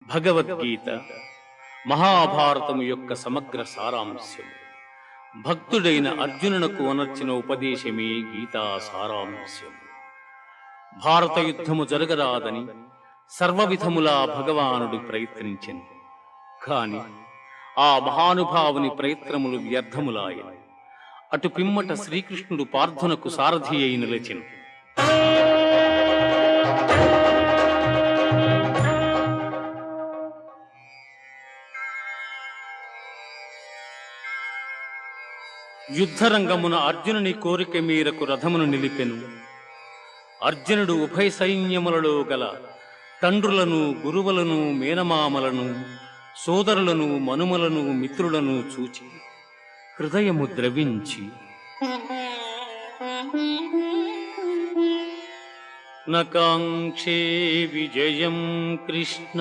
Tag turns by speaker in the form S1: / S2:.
S1: భగవద్గీత మహాభారతము యొక్క సమగ్ర సారాంశం. భక్తుడైన అర్జునునకు అనర్చిన ఉపదేశమే గీతా సారాంశం. భారత యుద్ధము జరగరాదని సర్వవిధములా భగవానుడు ప్రయత్నించెను. కాని ఆ మహానుభావుని ప్రయత్నములు వ్యర్థములాయెను. అటు పిమ్మట శ్రీకృష్ణుడు పార్థునకు సారథి అయి నిలిచెను. యుద్ధరంగమున అర్జునుని కోరిక మేరకు రథమును నిలిపెను. అర్జునుడు ఉభయ సైన్యములలో గల తండ్రులను, గురువులను, మేనమామలను, సోదరులను, మనుమలను, మిత్రులను చూచి హృదయము ద్రవించి, నకాంక్షే విజయం కృష్ణ